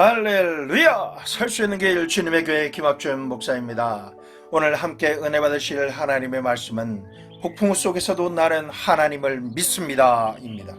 할렐루야! 살 수 있는 길 주님의 교회 김학준 목사입니다. 오늘 함께 은혜 받으실 하나님의 말씀은 폭풍우 속에서도 나는 하나님을 믿습니다 입니다.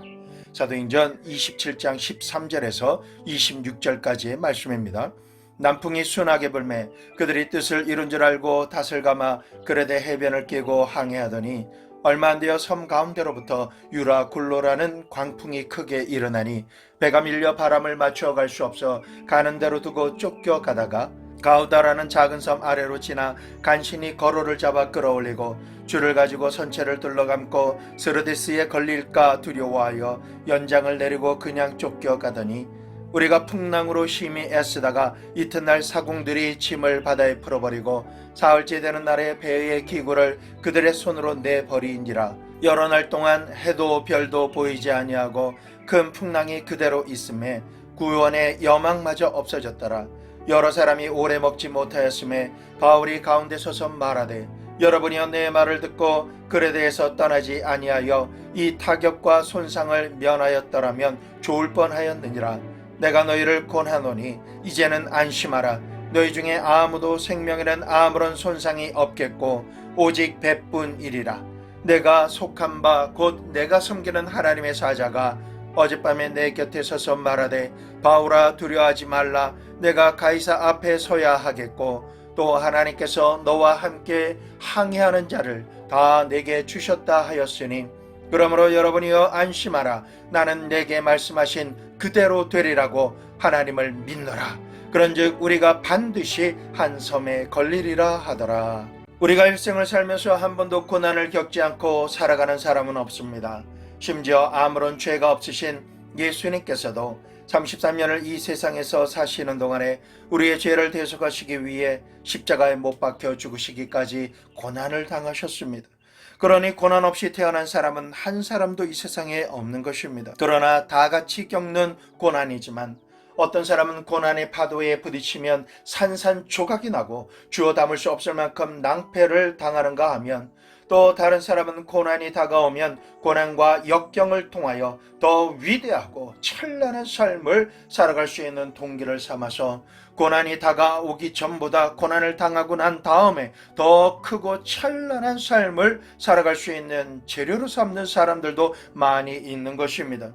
사도행전 27장 13절에서 26절까지의 말씀입니다. 남풍이 순하게 불매 그들이 뜻을 이룬 줄 알고 닷을 감아 그레데 해변을 깨고 항해하더니 얼마 안 되어 섬 가운데로부터 유라굴로라는 광풍이 크게 일어나니 배가 밀려 바람을 맞추어 갈 수 없어 가는 대로 두고 쫓겨가다가 가우다라는 작은 섬 아래로 지나 간신히 거로를 잡아 끌어올리고 줄을 가지고 선체를 둘러감고 스르디스에 걸릴까 두려워하여 연장을 내리고 그냥 쫓겨가더니 우리가 풍랑으로 심히 애쓰다가 이튿날 사공들이 짐을 바다에 풀어버리고 사흘째 되는 날에 배의 기구를 그들의 손으로 내버리인지라. 여러 날 동안 해도 별도 보이지 아니하고 큰 풍랑이 그대로 있음에 구원의 여망마저 없어졌더라. 여러 사람이 오래 먹지 못하였음에 바울이 가운데 서서 말하되 여러분이여 내 말을 듣고 그레데에서 떠나지 아니하여 이 타격과 손상을 면하였더라면 좋을 뻔하였느니라. 내가 너희를 권하노니 이제는 안심하라. 너희 중에 아무도 생명에는 아무런 손상이 없겠고 오직 배뿐이리라. 내가 속한 바 곧 내가 섬기는 하나님의 사자가 어젯밤에 내 곁에 서서 말하되 바울아 두려워하지 말라. 내가 가이사 앞에 서야 하겠고 또 하나님께서 너와 함께 항해하는 자를 다 내게 주셨다 하였으니 그러므로 여러분이여 안심하라. 나는 내게 말씀하신 그대로 되리라고 하나님을 믿노라. 그런즉 우리가 반드시 한 섬에 걸리리라 하더라. 우리가 일생을 살면서 한 번도 고난을 겪지 않고 살아가는 사람은 없습니다. 심지어 아무런 죄가 없으신 예수님께서도 33년을 이 세상에서 사시는 동안에 우리의 죄를 대속하시기 위해 십자가에 못 박혀 죽으시기까지 고난을 당하셨습니다. 그러니 고난 없이 태어난 사람은 한 사람도 이 세상에 없는 것입니다. 그러나 다 같이 겪는 고난이지만 어떤 사람은 고난의 파도에 부딪히면 산산조각이 나고 주워 담을 수 없을 만큼 낭패를 당하는가 하면 또 다른 사람은 고난이 다가오면 고난과 역경을 통하여 더 위대하고 찬란한 삶을 살아갈 수 있는 동기를 삼아서 고난이 다가오기 전보다 고난을 당하고 난 다음에 더 크고 찬란한 삶을 살아갈 수 있는 재료로 삼는 사람들도 많이 있는 것입니다.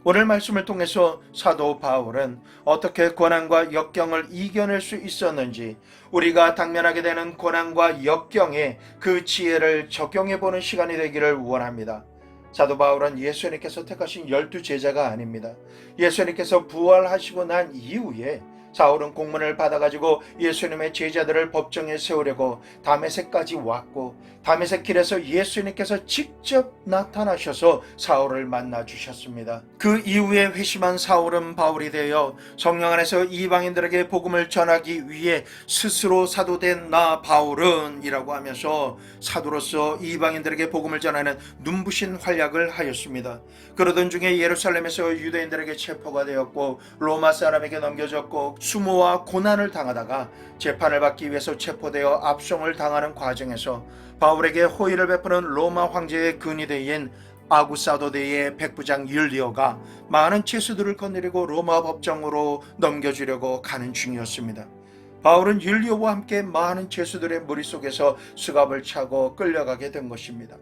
오늘 말씀을 통해서 사도 바울은 어떻게 고난과 역경을 이겨낼 수 있었는지 우리가 당면하게 되는 고난과 역경에 그 지혜를 적용해보는 시간이 되기를 원합니다. 사도 바울은 예수님께서 택하신 12제자가 아닙니다. 예수님께서 부활하시고 난 이후에 사울은 공문을 받아가지고 예수님의 제자들을 법정에 세우려고 다메섹까지 왔고 다메섹 길에서 예수님께서 직접 나타나셔서 사울을 만나 주셨습니다. 그 이후에 회심한 사울은 바울이 되어 성령 안에서 이방인들에게 복음을 전하기 위해 스스로 사도된 나 바울은 이라고 하면서 사도로서 이방인들에게 복음을 전하는 눈부신 활약을 하였습니다. 그러던 중에 예루살렘에서 유대인들에게 체포가 되었고 로마 사람에게 넘겨졌고 수모와 고난을 당하다가 재판을 받기 위해서 체포되어 압송을 당하는 과정에서 바울에게 호의를 베푸는 로마 황제의 근위대인 아구사도대의 백부장 율리오가 많은 죄수들을 건드리고 로마 법정으로 넘겨주려고 가는 중이었습니다. 바울은 율리오와 함께 많은 죄수들의 무리 속에서 수갑을 차고 끌려가게 된 것입니다.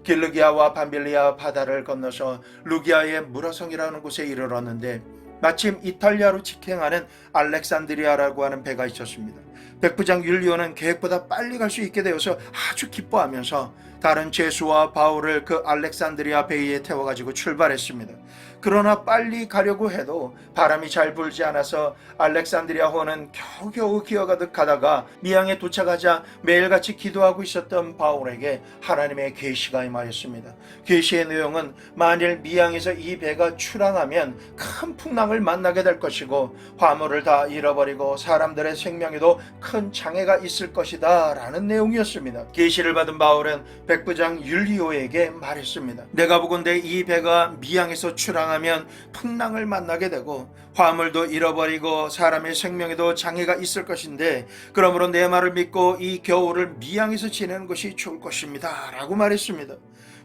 길르기아와 밤빌리아 바다를 건너서 루기아의 무라성이라는 곳에 이르렀는데 마침 이탈리아로 직행하는 알렉산드리아라고 하는 배가 있었습니다. 백부장 율리오는 계획보다 빨리 갈 수 있게 되어서 아주 기뻐하면서 다른 죄수와 바울을 그 알렉산드리아 배에 태워가지고 출발했습니다. 그러나 빨리 가려고 해도 바람이 잘 불지 않아서 알렉산드리아호는 겨우겨우 기어가듯 가다가 미항에 도착하자 매일같이 기도하고 있었던 바울에게 하나님의 계시가 임하였습니다. 계시의 내용은 만일 미항에서 이 배가 출항하면 큰 풍랑을 만나게 될 것이고 화물을 다 잃어버리고 사람들의 생명에도 큰 장애가 있을 것이다 라는 내용이었습니다. 계시를 받은 바울은 백부장 율리오에게 말했습니다. 내가 보건대 이 배가 미항에서 출항하면 풍랑을 만나게 되고 화물도 잃어버리고 사람의 생명에도 장애가 있을 것인데 그러므로 내 말을 믿고 이 겨울을 미항에서 지내는 것이 좋을 것입니다 라고 말했습니다.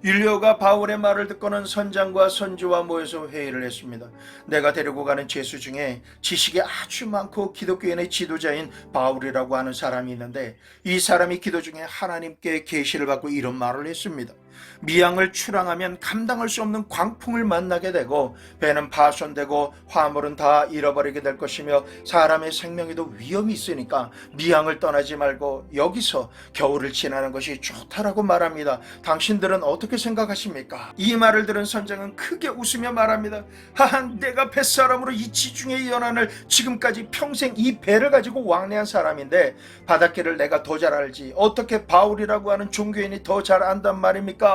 율리오가 바울의 말을 듣고는 선장과 선주와 모여서 회의를 했습니다. 내가 데리고 가는 죄수 중에 지식이 아주 많고 기독교인의 지도자인 바울이라고 하는 사람이 있는데, 이 사람이 기도 중에 하나님께 계시를 받고 이런 말을 했습니다. 미양을 출항하면 감당할 수 없는 광풍을 만나게 되고 배는 파손되고 화물은 다 잃어버리게 될 것이며 사람의 생명에도 위험이 있으니까 미양을 떠나지 말고 여기서 겨울을 지나는 것이 좋다라고 말합니다. 당신들은 어떻게 생각하십니까? 이 말을 들은 선장은 크게 웃으며 말합니다. 하하, 내가 뱃사람으로 이 지중해의 연안을 지금까지 평생 이 배를 가지고 왕래한 사람인데 바닷길을 내가 더 잘 알지 어떻게 바울이라고 하는 종교인이 더 잘 안단 말입니까?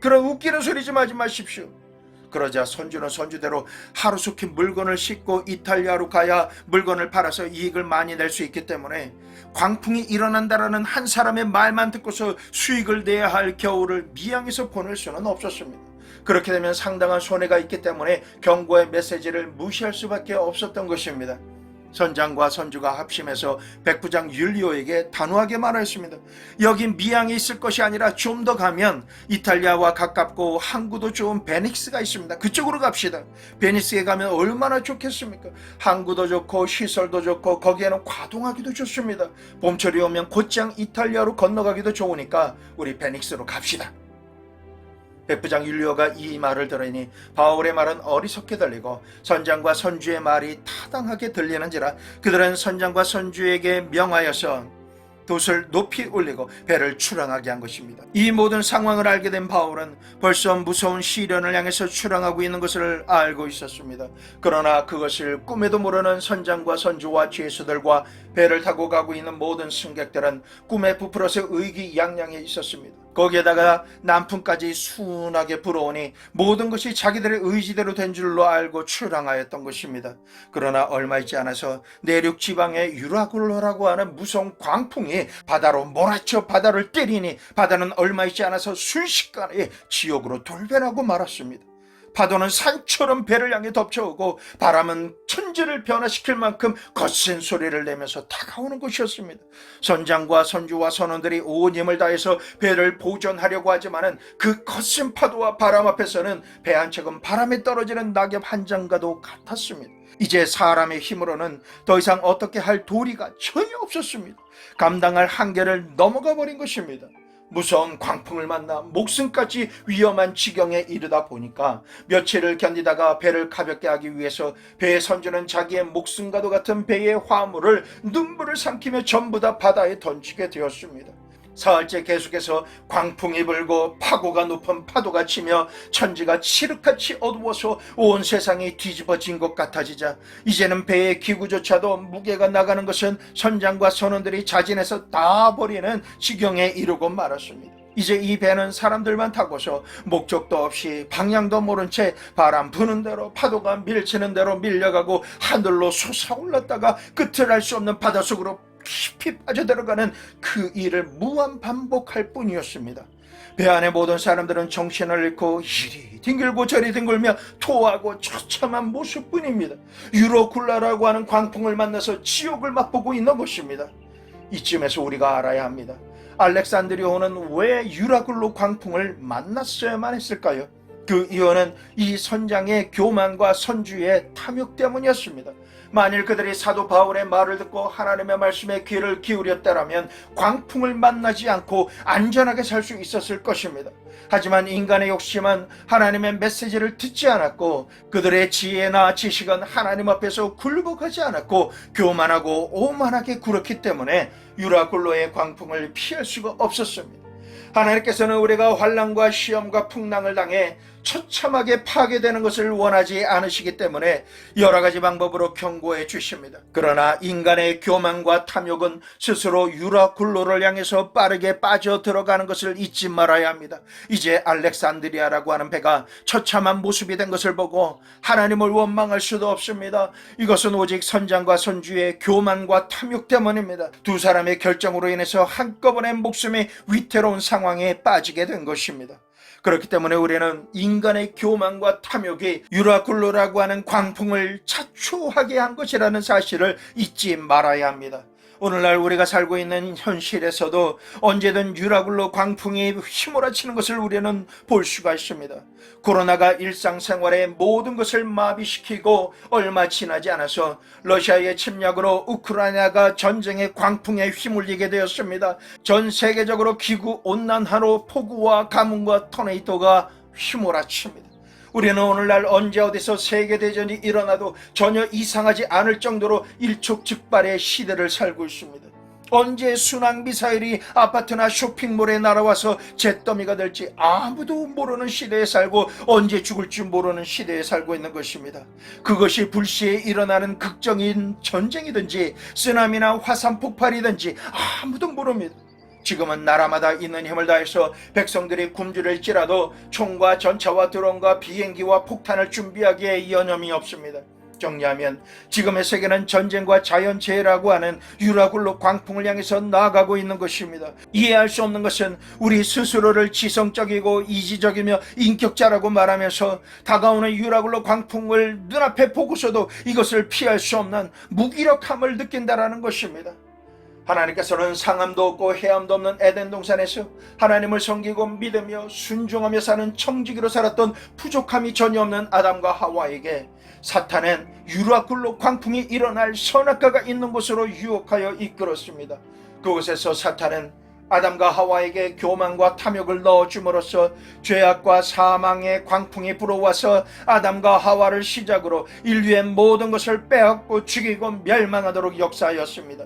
그런 웃기는 소리 좀 하지 마십시오. 그러자 선주는 선주대로 하루속히 물건을 싣고 이탈리아로 가야 물건을 팔아서 이익을 많이 낼 수 있기 때문에 광풍이 일어난다라는 한 사람의 말만 듣고서 수익을 내야 할 겨울을 미양에서 보낼 수는 없었습니다. 그렇게 되면 상당한 손해가 있기 때문에 경고의 메시지를 무시할 수밖에 없었던 것입니다. 선장과 선주가 합심해서 백부장 율리오에게 단호하게 말하였습니다. 여긴 미양에 있을 것이 아니라 좀 더 가면 이탈리아와 가깝고 항구도 좋은 베니스가 있습니다. 그쪽으로 갑시다. 베니스에 가면 얼마나 좋겠습니까? 항구도 좋고 시설도 좋고 거기에는 과동하기도 좋습니다. 봄철이 오면 곧장 이탈리아로 건너가기도 좋으니까 우리 베니스로 갑시다. 백부장 율리오가 이 말을 들으니 바울의 말은 어리석게 들리고 선장과 선주의 말이 타당하게 들리는지라 그들은 선장과 선주에게 명하여서 돛을 높이 올리고 배를 출항하게 한 것입니다. 이 모든 상황을 알게 된 바울은 벌써 무서운 시련을 향해서 출항하고 있는 것을 알고 있었습니다. 그러나 그것을 꿈에도 모르는 선장과 선주와 죄수들과 배를 타고 가고 있는 모든 승객들은 꿈에 부풀어서 의기양양해 있었습니다. 거기에다가 남풍까지 순하게 불어오니 모든 것이 자기들의 의지대로 된 줄로 알고 출항하였던 것입니다. 그러나 얼마 있지 않아서 내륙 지방의 유라굴로라고 하는 무서운 광풍이 바다로 몰아쳐 바다를 때리니 바다는 얼마 있지 않아서 순식간에 지옥으로 돌변하고 말았습니다. 파도는 산처럼 배를 향해 덮쳐오고 바람은 천지를 변화시킬 만큼 거센 소리를 내면서 다가오는 것이었습니다. 선장과 선주와 선원들이 온 힘을 다해서 배를 보존하려고 하지만은 그 거센 파도와 바람 앞에서는 배 한 척은 바람에 떨어지는 낙엽 한 장과도 같았습니다. 이제 사람의 힘으로는 더 이상 어떻게 할 도리가 전혀 없었습니다. 감당할 한계를 넘어가 버린 것입니다. 무서운 광풍을 만나 목숨까지 위험한 지경에 이르다 보니까 며칠을 견디다가 배를 가볍게 하기 위해서 배의 선주는 자기의 목숨과도 같은 배의 화물을 눈물을 삼키며 전부 다 바다에 던지게 되었습니다. 사흘째 계속해서 광풍이 불고 파고가 높은 파도가 치며 천지가 칠흑같이 어두워서 온 세상이 뒤집어진 것 같아지자 이제는 배의 기구조차도 무게가 나가는 것은 선장과 선원들이 자진해서 다 버리는 지경에 이르고 말았습니다. 이제 이 배는 사람들만 타고서 목적도 없이 방향도 모른 채 바람 부는 대로 파도가 밀치는 대로 밀려가고 하늘로 솟아올랐다가 끝을 알 수 없는 바닷속으로 깊이 빠져들어가는 그 일을 무한 반복할 뿐이었습니다. 배 안의 모든 사람들은 정신을 잃고 이리 뒹굴고 저리 뒹굴며 토하고 처참한 모습뿐입니다. 유로쿨라라고 하는 광풍을 만나서 지옥을 맛보고 있는 것입니다. 이쯤에서 우리가 알아야 합니다. 알렉산드리오는 왜 유라굴로 광풍을 만났어야만 했을까요? 그 이유는 이 선장의 교만과 선주의 탐욕 때문이었습니다. 만일 그들이 사도 바울의 말을 듣고 하나님의 말씀에 귀를 기울였다라면 광풍을 만나지 않고 안전하게 살 수 있었을 것입니다. 하지만 인간의 욕심은 하나님의 메시지를 듣지 않았고 그들의 지혜나 지식은 하나님 앞에서 굴복하지 않았고 교만하고 오만하게 굴었기 때문에 유라굴로의 광풍을 피할 수가 없었습니다. 하나님께서는 우리가 환난과 시험과 풍랑을 당해 처참하게 파괴되는 것을 원하지 않으시기 때문에 여러 가지 방법으로 경고해 주십니다. 그러나 인간의 교만과 탐욕은 스스로 유라굴로를 향해서 빠르게 빠져 들어가는 것을 잊지 말아야 합니다. 이제 알렉산드리아라고 하는 배가 처참한 모습이 된 것을 보고 하나님을 원망할 수도 없습니다. 이것은 오직 선장과 선주의 교만과 탐욕 때문입니다. 두 사람의 결정으로 인해서 한꺼번에 목숨이 위태로운 상황에 빠지게 된 것입니다. 그렇기 때문에 우리는 인간의 교만과 탐욕이 유라굴로라고 하는 광풍을 자초하게 한 것이라는 사실을 잊지 말아야 합니다. 오늘날 우리가 살고 있는 현실에서도 언제든 유라굴로 광풍이 휘몰아치는 것을 우리는 볼 수가 있습니다. 코로나가 일상생활의 모든 것을 마비시키고 얼마 지나지 않아서 러시아의 침략으로 우크라이나가 전쟁의 광풍에 휘몰리게 되었습니다. 전 세계적으로 기후온난화로 폭우와 가뭄과 토네이도가 휘몰아칩니다. 우리는 오늘날 언제 어디서 세계대전이 일어나도 전혀 이상하지 않을 정도로 일촉즉발의 시대를 살고 있습니다. 언제 순항미사일이 아파트나 쇼핑몰에 날아와서 잿더미가 될지 아무도 모르는 시대에 살고 언제 죽을지 모르는 시대에 살고 있는 것입니다. 그것이 불시에 일어나는 극적인 전쟁이든지 쓰나미나 화산 폭발이든지 아무도 모릅니다. 지금은 나라마다 있는 힘을 다해서 백성들이 굶주릴지라도 총과 전차와 드론과 비행기와 폭탄을 준비하기에 여념이 없습니다. 정리하면 지금의 세계는 전쟁과 자연재해라고 하는 유라굴로 광풍을 향해서 나아가고 있는 것입니다. 이해할 수 없는 것은 우리 스스로를 지성적이고 이지적이며 인격자라고 말하면서 다가오는 유라굴로 광풍을 눈앞에 보고서도 이것을 피할 수 없는 무기력함을 느낀다라는 것입니다. 하나님께서는 상함도 없고 해함도 없는 에덴 동산에서 하나님을 섬기고 믿으며 순종하며 사는 청지기로 살았던 부족함이 전혀 없는 아담과 하와에게 사탄은 유라굴로 광풍이 일어날 선악과가 있는 곳으로 유혹하여 이끌었습니다. 그곳에서 사탄은 아담과 하와에게 교만과 탐욕을 넣어줌으로써 죄악과 사망의 광풍이 불어와서 아담과 하와를 시작으로 인류의 모든 것을 빼앗고 죽이고 멸망하도록 역사하였습니다.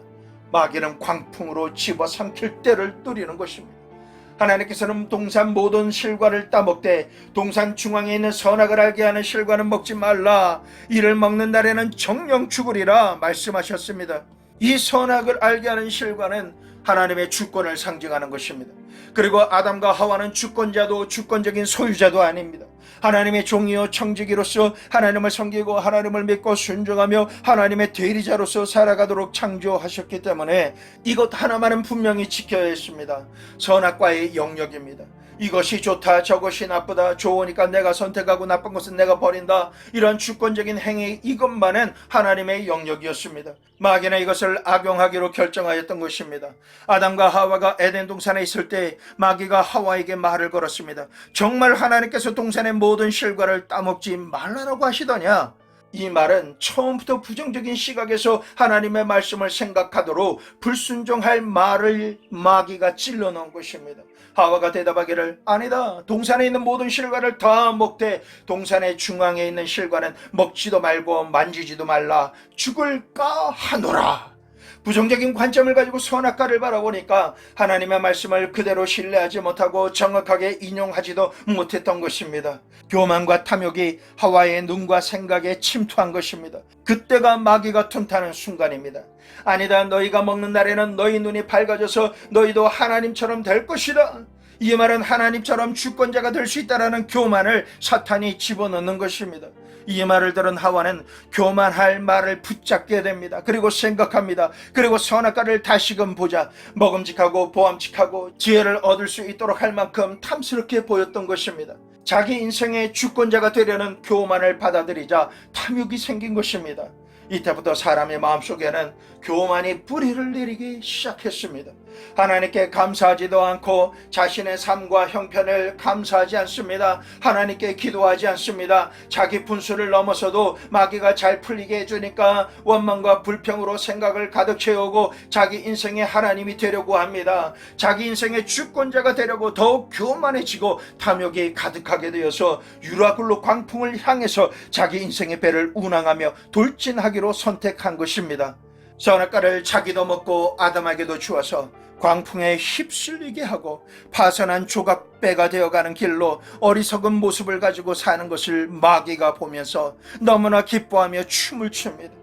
마귀는 광풍으로 집어삼킬 때를 노리는 것입니다. 하나님께서는 동산 모든 실과를 따먹되 동산 중앙에 있는 선악을 알게 하는 실과는 먹지 말라. 이를 먹는 날에는 정령 죽으리라 말씀하셨습니다. 이 선악을 알게 하는 실과는 하나님의 주권을 상징하는 것입니다. 그리고 아담과 하와는 주권자도 주권적인 소유자도 아닙니다. 하나님의 종이요 청지기로서 하나님을 섬기고 하나님을 믿고 순종하며 하나님의 대리자로서 살아가도록 창조하셨기 때문에 이것 하나만은 분명히 지켜야 했습니다. 선악과의 영역입니다. 이것이 좋다 저것이 나쁘다 좋으니까 내가 선택하고 나쁜 것은 내가 버린다 이런 주권적인 행위 이것만은 하나님의 영역이었습니다. 마귀는 이것을 악용하기로 결정하였던 것입니다. 아담과 하와가 에덴 동산에 있을 때 마귀가 하와에게 말을 걸었습니다. 정말 하나님께서 동산의 모든 실과를 따먹지 말라라고 하시더냐? 이 말은 처음부터 부정적인 시각에서 하나님의 말씀을 생각하도록 불순종할 말을 마귀가 찔러넣은 것입니다. 하와가 대답하기를 아니다. 동산에 있는 모든 실과를 다 먹되 동산의 중앙에 있는 실과는 먹지도 말고 만지지도 말라. 죽을까 하노라. 부정적인 관점을 가지고 선악과를 바라보니까 하나님의 말씀을 그대로 신뢰하지 못하고 정확하게 인용하지도 못했던 것입니다. 교만과 탐욕이 하와의 눈과 생각에 침투한 것입니다. 그때가 마귀가 틈타는 순간입니다. 아니다. 너희가 먹는 날에는 너희 눈이 밝아져서 너희도 하나님처럼 될 것이다. 이 말은 하나님처럼 주권자가 될 수 있다는 교만을 사탄이 집어넣는 것입니다. 이 말을 들은 하와는 교만할 말을 붙잡게 됩니다. 그리고 생각합니다. 그리고 선악과를 다시금 보자. 먹음직하고 보암직하고 지혜를 얻을 수 있도록 할 만큼 탐스럽게 보였던 것입니다. 자기 인생의 주권자가 되려는 교만을 받아들이자 탐욕이 생긴 것입니다. 이때부터 사람의 마음속에는 교만이 뿌리를 내리기 시작했습니다. 하나님께 감사하지도 않고 자신의 삶과 형편을 감사하지 않습니다. 하나님께 기도하지 않습니다. 자기 분수를 넘어서도 마귀가 잘 풀리게 해주니까 원망과 불평으로 생각을 가득 채우고 자기 인생의 하나님이 되려고 합니다. 자기 인생의 주권자가 되려고 더욱 교만해지고 탐욕이 가득하게 되어서 유라굴로 광풍을 향해서 자기 인생의 배를 운항하며 돌진하기로 선택한 것입니다. 선악과를 자기도 먹고 아담에게도 주어서 광풍에 휩쓸리게 하고 파선한 조각배가 되어가는 길로 어리석은 모습을 가지고 사는 것을 마귀가 보면서 너무나 기뻐하며 춤을 춥니다.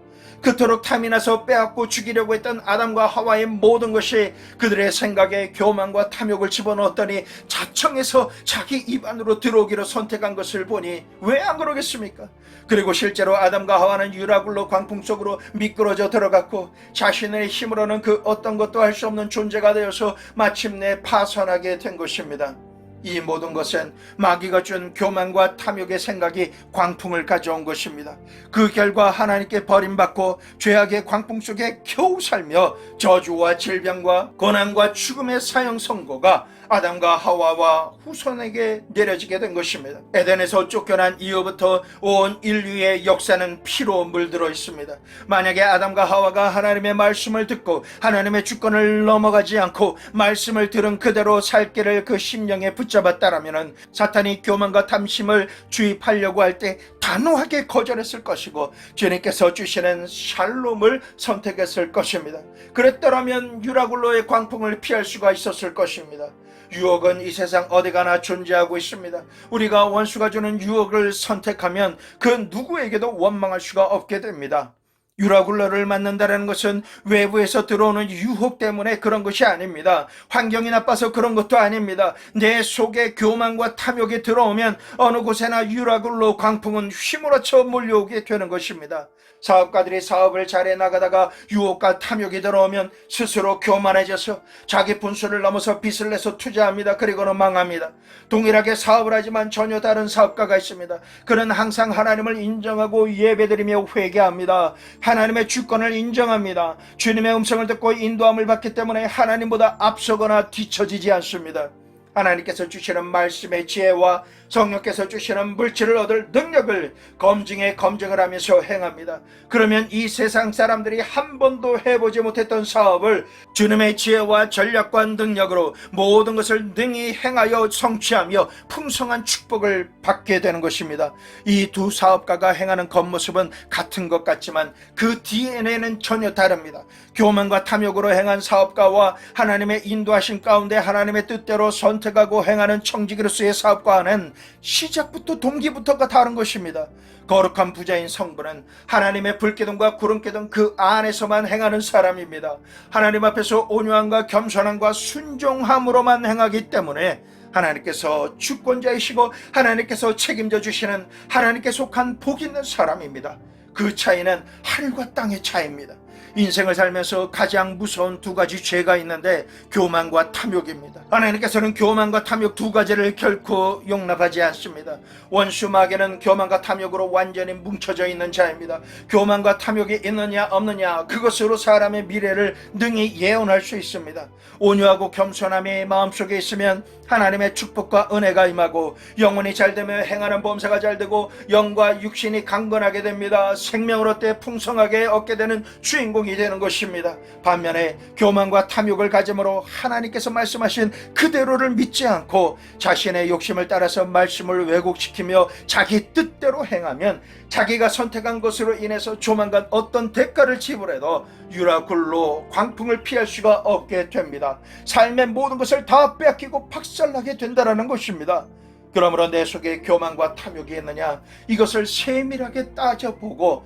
그토록 탐이 나서 빼앗고 죽이려고 했던 아담과 하와의 모든 것이 그들의 생각에 교만과 탐욕을 집어넣었더니 자청해서 자기 입 안으로 들어오기로 선택한 것을 보니 왜 안 그러겠습니까? 그리고 실제로 아담과 하와는 유라굴로 광풍 속으로 미끄러져 들어갔고 자신의 힘으로는 그 어떤 것도 할 수 없는 존재가 되어서 마침내 파선하게 된 것입니다. 이 모든 것은 마귀가 준 교만과 탐욕의 생각이 광풍을 가져온 것입니다. 그 결과 하나님께 버림받고 죄악의 광풍 속에 겨우 살며 저주와 질병과 고난과 죽음의 사형 선고가 아담과 하와와 후손에게 내려지게 된 것입니다. 에덴에서 쫓겨난 이후부터 온 인류의 역사는 피로 물들어 있습니다. 만약에 아담과 하와가 하나님의 말씀을 듣고 하나님의 주권을 넘어가지 않고 말씀을 들은 그대로 살 길을 그 심령에 붙잡았다라면 사탄이 교만과 탐심을 주입하려고 할 때 단호하게 거절했을 것이고 주님께서 주시는 샬롬을 선택했을 것입니다. 그랬더라면 유라굴로의 광풍을 피할 수가 있었을 것입니다. 유혹은 이 세상 어디 가나 존재하고 있습니다. 우리가 원수가 주는 유혹을 선택하면 그 누구에게도 원망할 수가 없게 됩니다. 유라굴로를 만난다는 것은 외부에서 들어오는 유혹 때문에 그런 것이 아닙니다. 환경이 나빠서 그런 것도 아닙니다. 내 속에 교만과 탐욕이 들어오면 어느 곳에나 유라굴로 광풍은 휘몰아쳐 몰려오게 되는 것입니다. 사업가들이 사업을 잘해 나가다가 유혹과 탐욕이 들어오면 스스로 교만해져서 자기 분수를 넘어서 빚을 내서 투자합니다. 그리고는 망합니다. 동일하게 사업을 하지만 전혀 다른 사업가가 있습니다. 그는 항상 하나님을 인정하고 예배드리며 회개합니다. 하나님의 주권을 인정합니다. 주님의 음성을 듣고 인도함을 받기 때문에 하나님보다 앞서거나 뒤처지지 않습니다. 하나님께서 주시는 말씀의 지혜와 성령께서 주시는 물질을 얻을 능력을 검증에 검증을 하면서 행합니다. 그러면 이 세상 사람들이 한 번도 해보지 못했던 사업을 주님의 지혜와 전략과 능력으로 모든 것을 능히 행하여 성취하며 풍성한 축복을 받게 되는 것입니다. 이 두 사업가가 행하는 겉모습은 같은 것 같지만 그 DNA는 전혀 다릅니다. 교만과 탐욕으로 행한 사업가와 하나님의 인도하신 가운데 하나님의 뜻대로 선택하고 행하는 청지기로서의 사업가와는 시작부터 동기부터가 다른 것입니다. 거룩한 부자인 성부는 하나님의 불기둥과 구름기둥 그 안에서만 행하는 사람입니다. 하나님 앞에서 온유함과 겸손함과 순종함으로만 행하기 때문에 하나님께서 주권자이시고 하나님께서 책임져 주시는 하나님께 속한 복 있는 사람입니다. 그 차이는 하늘과 땅의 차이입니다. 인생을 살면서 가장 무서운 두 가지 죄가 있는데 교만과 탐욕입니다. 하나님께서는 교만과 탐욕 두 가지를 결코 용납하지 않습니다. 원수 마귀는 교만과 탐욕으로 완전히 뭉쳐져 있는 자입니다. 교만과 탐욕이 있느냐 없느냐 그것으로 사람의 미래를 능히 예언할 수 있습니다. 온유하고 겸손함이 마음속에 있으면 하나님의 축복과 은혜가 임하고 영혼이 잘되며 행하는 범사가 잘되고 영과 육신이 강건하게 됩니다. 생명을 얻되 풍성하게 얻게 되는 주인공이 되는 것입니다. 반면에 교만과 탐욕을 가짐으로 하나님께서 말씀하신 그대로를 믿지 않고 자신의 욕심을 따라서 말씀을 왜곡시키며 자기 뜻대로 행하면 자기가 선택한 것으로 인해서 조만간 어떤 대가를 지불해도 유라굴로 광풍을 피할 수가 없게 됩니다. 삶의 모든 것을 다 빼앗기고 박살나게 된다는 것입니다. 그러므로 내 속에 교만과 탐욕이 있느냐 이것을 세밀하게 따져보고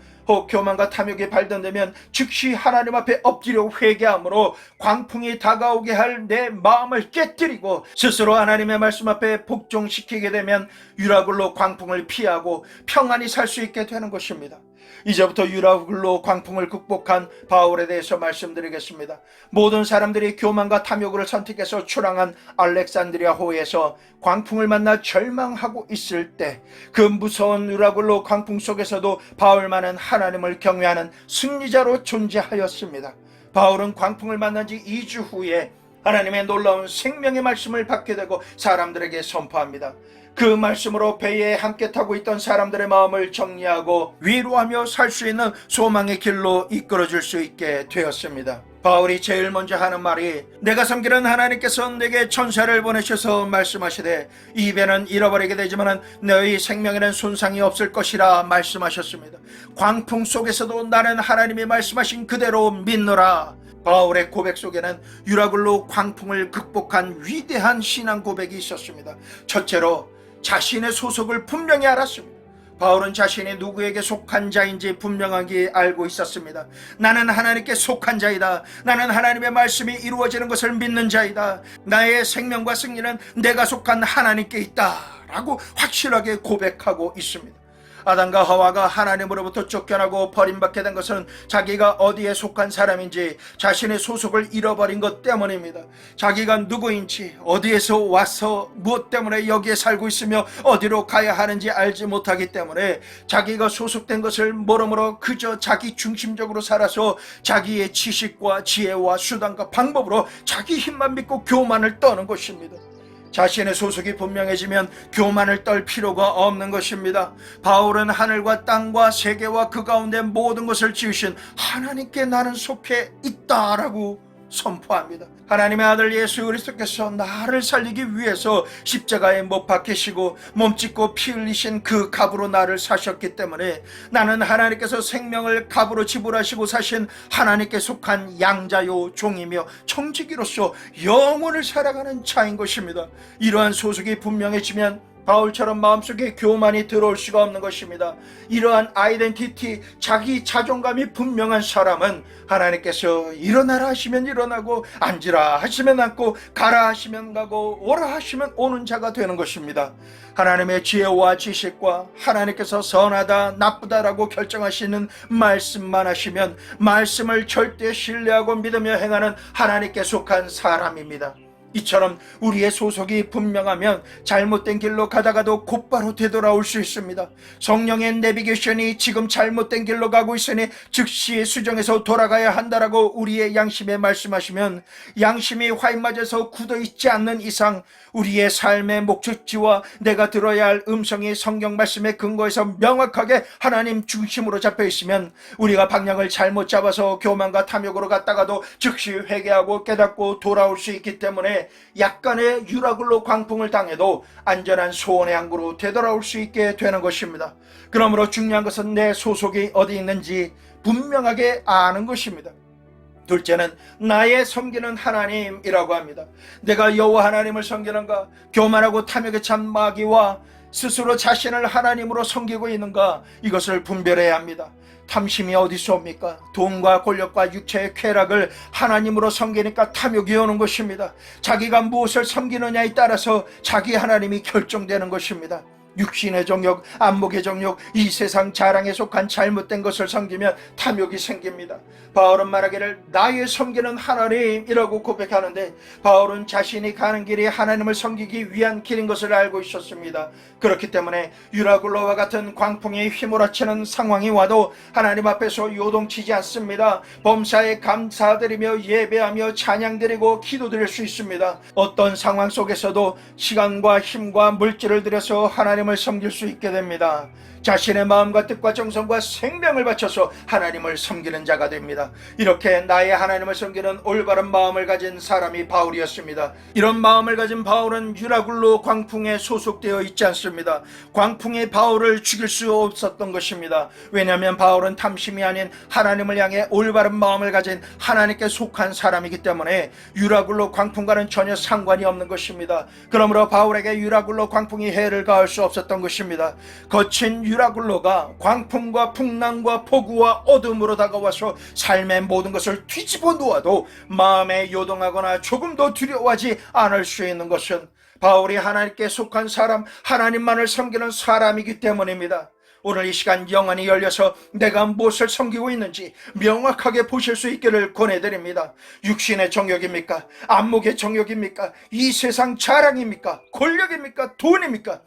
교만과 탐욕이 발견되면 즉시 하나님 앞에 엎드려 회개함으로 광풍이 다가오게 할 내 마음을 깨뜨리고 스스로 하나님의 말씀 앞에 복종시키게 되면 유라굴로 광풍을 피하고 평안히 살 수 있게 되는 것입니다. 이제부터 유라굴로 광풍을 극복한 바울에 대해서 말씀드리겠습니다. 모든 사람들이 교만과 탐욕을 선택해서 출항한 알렉산드리아 호에서 광풍을 만나 절망하고 있을 때 그 무서운 유라굴로 광풍 속에서도 바울만은 하나님을 경외하는 승리자로 존재하였습니다. 바울은 광풍을 만난 지 2주 후에 하나님의 놀라운 생명의 말씀을 받게 되고 사람들에게 선포합니다. 그 말씀으로 배에 함께 타고 있던 사람들의 마음을 정리하고 위로하며 살 수 있는 소망의 길로 이끌어줄 수 있게 되었습니다. 바울이 제일 먼저 하는 말이 내가 섬기는 하나님께서 내게 천사를 보내셔서 말씀하시되 이 배는 잃어버리게 되지만 너희 생명에는 손상이 없을 것이라 말씀하셨습니다. 광풍 속에서도 나는 하나님이 말씀하신 그대로 믿노라. 바울의 고백 속에는 유라굴로 광풍을 극복한 위대한 신앙 고백이 있었습니다. 첫째로 자신의 소속을 분명히 알았습니다. 바울은 자신이 누구에게 속한 자인지 분명하게 알고 있었습니다. 나는 하나님께 속한 자이다. 나는 하나님의 말씀이 이루어지는 것을 믿는 자이다. 나의 생명과 승리는 내가 속한 하나님께 있다 라고 확실하게 고백하고 있습니다. 아담과 하와가 하나님으로부터 쫓겨나고 버림받게 된 것은 자기가 어디에 속한 사람인지 자신의 소속을 잃어버린 것 때문입니다. 자기가 누구인지, 어디에서 와서 무엇 때문에 여기에 살고 있으며 어디로 가야 하는지 알지 못하기 때문에 자기가 소속된 것을 모르므로 그저 자기 중심적으로 살아서 자기의 지식과 지혜와 수단과 방법으로 자기 힘만 믿고 교만을 떠는 것입니다. 자신의 소속이 분명해지면 교만을 떨 필요가 없는 것입니다. 바울은 하늘과 땅과 세계와 그 가운데 모든 것을 지으신 하나님께 나는 속해 있다라고 선포합니다. 하나님의 아들 예수 그리스도께서 나를 살리기 위해서 십자가에 못 박히시고 몸짓고 피 흘리신 그 값으로 나를 사셨기 때문에 나는 하나님께서 생명을 값으로 지불하시고 사신 하나님께 속한 양자요 종이며 청지기로서 영원을 살아가는 자인 것입니다. 이러한 소속이 분명해지면 바울처럼 마음속에 교만이 들어올 수가 없는 것입니다. 이러한 아이덴티티, 자기 자존감이 분명한 사람은 하나님께서 일어나라 하시면 일어나고 앉으라 하시면 앉고 가라 하시면 가고 오라 하시면 오는 자가 되는 것입니다. 하나님의 지혜와 지식과 하나님께서 선하다 나쁘다라고 결정하시는 말씀만 하시면 말씀을 절대 신뢰하고 믿으며 행하는 하나님께 속한 사람입니다. 이처럼 우리의 소속이 분명하면 잘못된 길로 가다가도 곧바로 되돌아올 수 있습니다. 성령의 내비게이션이 지금 잘못된 길로 가고 있으니 즉시 수정해서 돌아가야 한다라고 우리의 양심에 말씀하시면 양심이 화인맞아서 굳어있지 않는 이상 우리의 삶의 목적지와 내가 들어야 할 음성이 성경 말씀에 근거해서 명확하게 하나님 중심으로 잡혀 있으면 우리가 방향을 잘못 잡아서 교만과 탐욕으로 갔다가도 즉시 회개하고 깨닫고 돌아올 수 있기 때문에 약간의 유라굴로 광풍을 당해도 안전한 소원의 항구로 되돌아올 수 있게 되는 것입니다. 그러므로 중요한 것은 내 소속이 어디 있는지 분명하게 아는 것입니다. 둘째는 나의 섬기는 하나님이라고 합니다. 내가 여호와 하나님을 섬기는가, 교만하고 탐욕에 찬 마귀와 스스로 자신을 하나님으로 섬기고 있는가, 이것을 분별해야 합니다. 탐심이 어디서 옵니까? 돈과 권력과 육체의 쾌락을 하나님으로 섬기니까 탐욕이 오는 것입니다. 자기가 무엇을 섬기느냐에 따라서 자기 하나님이 결정되는 것입니다. 육신의 정욕, 안목의 정욕, 이 세상 자랑에 속한 잘못된 것을 섬기면 탐욕이 생깁니다. 바울은 말하기를 나의 섬기는 하나님이라고 고백하는데 바울은 자신이 가는 길이 하나님을 섬기기 위한 길인 것을 알고 있었습니다. 그렇기 때문에 유라굴로와 같은 광풍이 휘몰아치는 상황이 와도 하나님 앞에서 요동치지 않습니다. 범사에 감사드리며 예배하며 찬양드리고 기도드릴 수 있습니다. 어떤 상황 속에서도 시간과 힘과 물질을 들여서 하나님을 섬길 수 있게 됩니다. 자신의 마음과 뜻과 정성과 생명을 바쳐서 하나님을 섬기는 자가 됩니다. 이렇게 나의 하나님을 섬기는 올바른 마음을 가진 사람이 바울이었습니다. 이런 마음을 가진 바울은 유라굴로 광풍에 소속되어 있지 않습니다. 광풍이 바울을 죽일 수 없었던 것입니다. 왜냐하면 바울은 탐심이 아닌 하나님을 향해 올바른 마음을 가진 하나님께 속한 사람이기 때문에 유라굴로 광풍과는 전혀 상관이 없는 것입니다. 그러므로 바울에게 유라굴로 광풍이 해를 가할 수 없었던 것입니다. 거친 유라굴로가 광풍과 풍랑과 폭우와 어둠으로 다가와서 삶의 모든 것을 뒤집어 놓아도 마음에 요동하거나 조금도 두려워하지 않을 수 있는 것은 바울이 하나님께 속한 사람, 하나님만을 섬기는 사람이기 때문입니다. 오늘 이 시간 영안이 열려서 내가 무엇을 섬기고 있는지 명확하게 보실 수 있기를 권해드립니다. 육신의 정욕입니까? 안목의 정욕입니까? 이 세상 자랑입니까? 권력입니까? 돈입니까?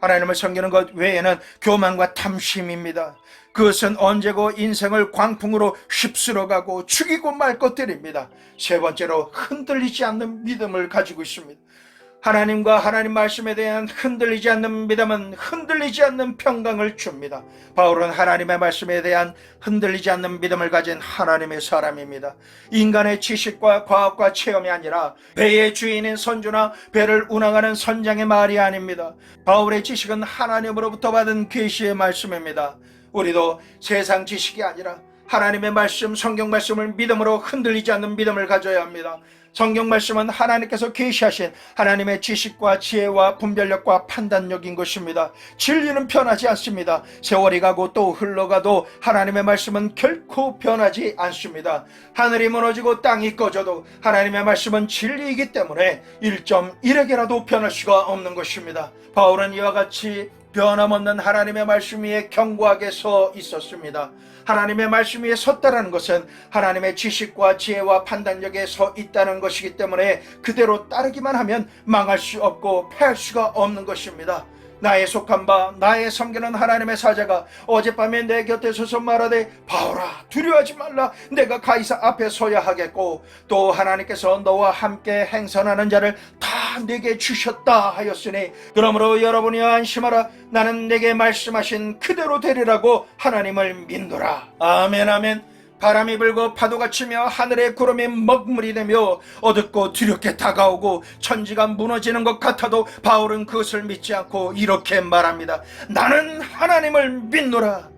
하나님을 섬기는 것 외에는 교만과 탐심입니다. 그것은 언제고 인생을 광풍으로 휩쓸어가고 죽이고 말 것들입니다. 세 번째로 흔들리지 않는 믿음을 가지고 있습니다. 하나님과 하나님 말씀에 대한 흔들리지 않는 믿음은 흔들리지 않는 평강을 줍니다. 바울은 하나님의 말씀에 대한 흔들리지 않는 믿음을 가진 하나님의 사람입니다. 인간의 지식과 과학과 체험이 아니라 배의 주인인 선주나 배를 운항하는 선장의 말이 아닙니다. 바울의 지식은 하나님으로부터 받은 계시의 말씀입니다. 우리도 세상 지식이 아니라 하나님의 말씀, 성경 말씀을 믿음으로 흔들리지 않는 믿음을 가져야 합니다. 성경 말씀은 하나님께서 계시하신 하나님의 지식과 지혜와 분별력과 판단력인 것입니다. 진리는 변하지 않습니다. 세월이 가고 또 흘러가도 하나님의 말씀은 결코 변하지 않습니다. 하늘이 무너지고 땅이 꺼져도 하나님의 말씀은 진리이기 때문에 1.1에게라도 변할 수가 없는 것입니다. 바울은 이와 같이 변함없는 하나님의 말씀 위에 견고하게 서 있었습니다. 하나님의 말씀 위에 섰다라는 것은 하나님의 지식과 지혜와 판단력에 서 있다는 것이기 때문에 그대로 따르기만 하면 망할 수 없고 패할 수가 없는 것입니다. 나의 속한 바 나의 섬기는 하나님의 사자가 어젯밤에 내 곁에 서서 말하되 바울아 두려워하지 말라, 내가 가이사 앞에 서야 하겠고 또 하나님께서 너와 함께 행선하는 자를 다 내게 주셨다 하였으니 그러므로 여러분이 안심하라, 나는 내게 말씀하신 그대로 되리라고 하나님을 믿노라. 아멘 아멘. 바람이 불고 파도가 치며 하늘의 구름이 먹물이 되며 어둡고 두렵게 다가오고 천지가 무너지는 것 같아도 바울은 그것을 믿지 않고 이렇게 말합니다. 나는 하나님을 믿노라.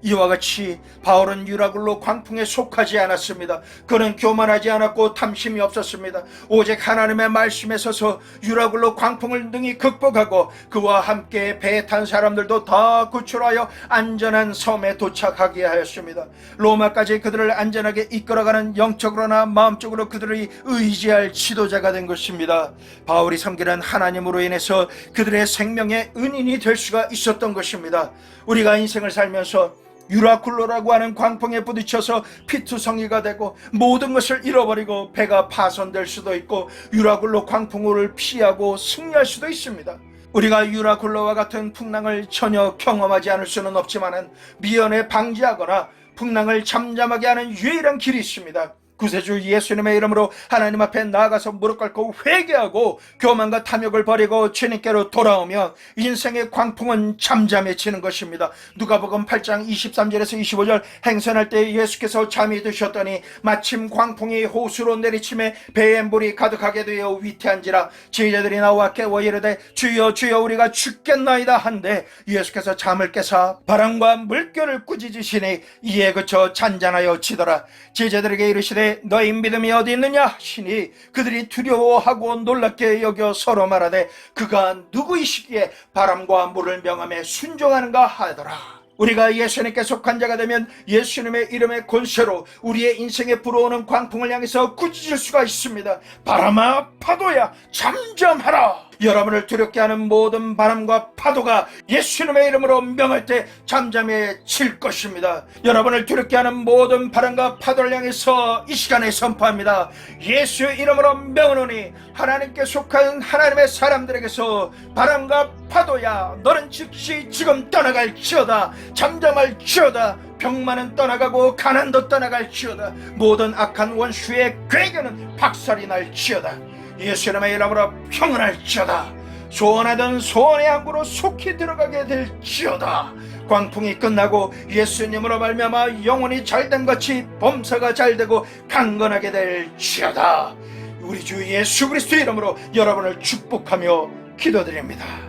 이와 같이 바울은 유라굴로 광풍에 속하지 않았습니다. 그는 교만하지 않았고 탐심이 없었습니다. 오직 하나님의 말씀에 서서 유라굴로 광풍을 능히 극복하고 그와 함께 배에 탄 사람들도 다 구출하여 안전한 섬에 도착하게 하였습니다. 로마까지 그들을 안전하게 이끌어가는 영적으로나 마음적으로 그들이 의지할 지도자가 된 것입니다. 바울이 섬기는 하나님으로 인해서 그들의 생명의 은인이 될 수가 있었던 것입니다. 우리가 인생을 살면서 유라굴로라고 하는 광풍에 부딪혀서 피투성이가 되고 모든 것을 잃어버리고 배가 파손될 수도 있고 유라굴로 광풍을 피하고 승리할 수도 있습니다. 우리가 유라굴로와 같은 풍랑을 전혀 경험하지 않을 수는 없지만 미연에 방지하거나 풍랑을 잠잠하게 하는 유일한 길이 있습니다. 구세주 예수님의 이름으로 하나님 앞에 나아가서 무릎 꿇고 회개하고 교만과 탐욕을 버리고 주님께로 돌아오며 인생의 광풍은 잠잠해지는 것입니다. 누가복음 8장 23절에서 25절 행선할 때 예수께서 잠이 드셨더니 마침 광풍이 호수로 내리침에 배에 물이 가득하게 되어 위태한지라 제자들이 나와 깨워 이르되 주여 주여 우리가 죽겠나이다 한데 예수께서 잠을 깨사 바람과 물결을 꾸짖으시니 이에 그쳐 잔잔하여 지더라. 제자들에게 이르시되 너희 믿음이 어디 있느냐 하시니 그들이 두려워하고 놀랍게 여겨 서로 말하되 그가 누구이시기에 바람과 물을 명함에 순종하는가 하더라. 우리가 예수님께 속한 자가 되면 예수님의 이름의 권세로 우리의 인생에 불어오는 광풍을 향해서 꾸짖을 수가 있습니다. 바람아 파도야 잠잠하라. 여러분을 두렵게 하는 모든 바람과 파도가 예수님의 이름으로 명할 때 잠잠해질 것입니다. 여러분을 두렵게 하는 모든 바람과 파도를 향해서 이 시간에 선포합니다. 예수의 이름으로 명하노니 하나님께 속한 하나님의 사람들에게서 바람과 파도야 너는 즉시 지금 떠나갈지어다. 잠잠할지어다. 병만은 떠나가고 가난도 떠나갈지어다. 모든 악한 원수의 괴계는 박살이 날지어다. 예수님의 이름으로 평안할지어다. 소원하던 소원의 항구로 속히 들어가게 될지어다. 광풍이 끝나고 예수님으로 말미암아 영혼이 잘된 같이 범사가 잘되고 강건하게 될지어다. 우리 주 예수 그리스도의 이름으로 여러분을 축복하며 기도드립니다.